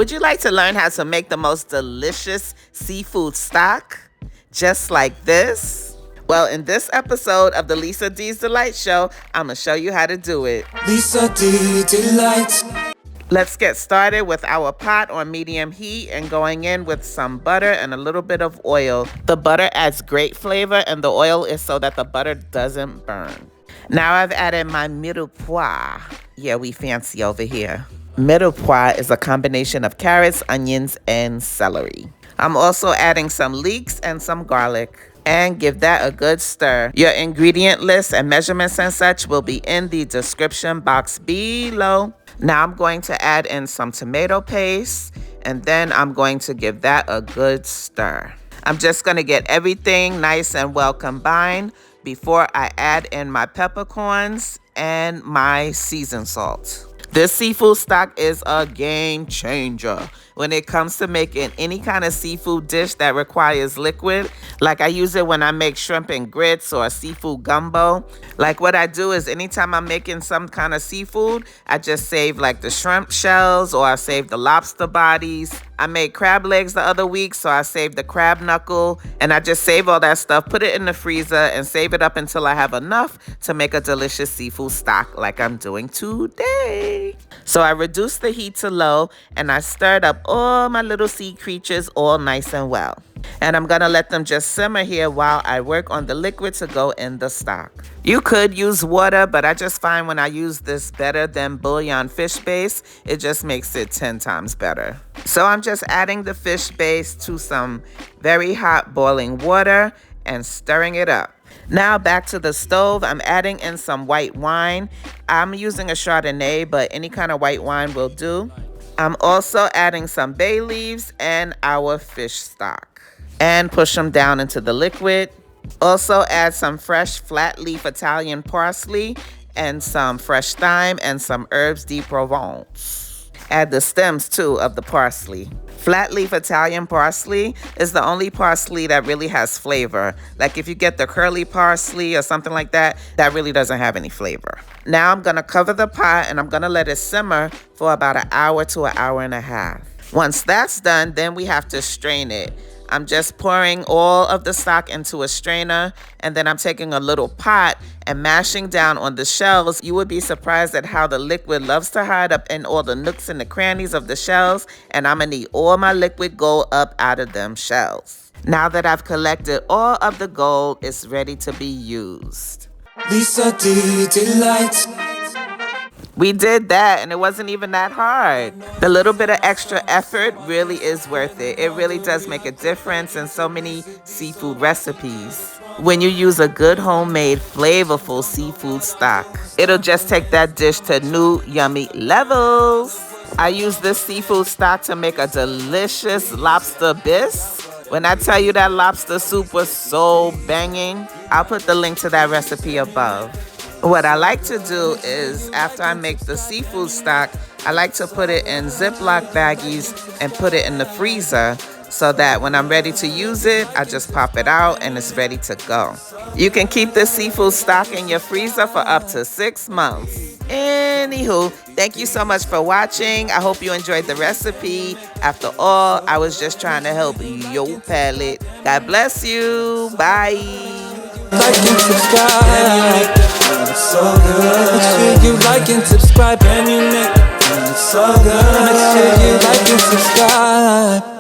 Would you like to learn how to make the most delicious seafood stock? Just like this? Well, in this episode of the Lisa D's Delight Show, I'm going to show you how to do it. Lisa D Delight. Let's get started with our pot on medium heat and going in with some butter and a little bit of oil. The butter adds great flavor and the oil is so that the butter doesn't burn. Now I've added my mirepoix. Yeah, we fancy over here. Mirepoix is a combination of carrots, onions, and celery. I'm also adding some leeks and some garlic. And give that a good stir. Your ingredient list and measurements and such will be in the description box below. Now I'm going to add in some tomato paste and then I'm going to give that a good stir. I'm just going to get everything nice and well combined before I add in my peppercorns and my seasoned salt. This seafood stock is a game changer when it comes to making any kind of seafood dish that requires liquid. Like I use it when I make shrimp and grits or seafood gumbo. Like what I do is anytime I'm making some kind of seafood, I just save like the shrimp shells or I save the lobster bodies. I made crab legs the other week, so I saved the crab knuckle and I just save all that stuff, put it in the freezer and save it up until I have enough to make a delicious seafood stock like I'm doing today. So I reduced the heat to low and I stirred up all my little sea creatures all nice and well. And I'm gonna let them just simmer here while I work on the liquid to go in the stock. You could use water, but I just find when I use this better than bouillon fish base, it just makes it 10 times better. So I'm just adding the fish base to some very hot boiling water and stirring it up. Now back to the stove, I'm adding in some white wine. I'm using a Chardonnay, but any kind of white wine will do. I'm also adding some bay leaves and our fish stock. And push them down into the liquid. Also add some fresh flat leaf Italian parsley and some fresh thyme and some herbs de Provence. Add the stems too of the parsley. Flat leaf Italian parsley is the only parsley that really has flavor. Like if you get the curly parsley or something like that, that really doesn't have any flavor. Now I'm gonna cover the pot and I'm gonna let it simmer for about an hour to an hour and a half. Once that's done, then we have to strain it. I'm just pouring all of the stock into a strainer and then I'm taking a little pot and mashing down on the shells. You would be surprised at how the liquid loves to hide up in all the nooks and the crannies of the shells, and I'm gonna need all my liquid gold up out of them shells. Now that I've collected all of the gold, it's ready to be used. Lisa D Delight. We did that and it wasn't even that hard. The little bit of extra effort really is worth it. It really does make a difference in so many seafood recipes. When you use a good homemade flavorful seafood stock, it'll just take that dish to new yummy levels. I use this seafood stock to make a delicious lobster bisque. When I tell you that lobster soup was so banging, I'll put the link to that recipe above. What I like to do is, after I make the seafood stock, I like to put it in Ziploc baggies and put it in the freezer so that when I'm ready to use it, I just pop it out and it's ready to go. You can keep this seafood stock in your freezer for up to 6 months. Anywho, thank you so much for watching. I hope you enjoyed the recipe. After all, I was just trying to help your palate. God bless you. Bye. Like and subscribe. It's so good. Make sure you like and subscribe and you make it so good. Make sure you like and subscribe.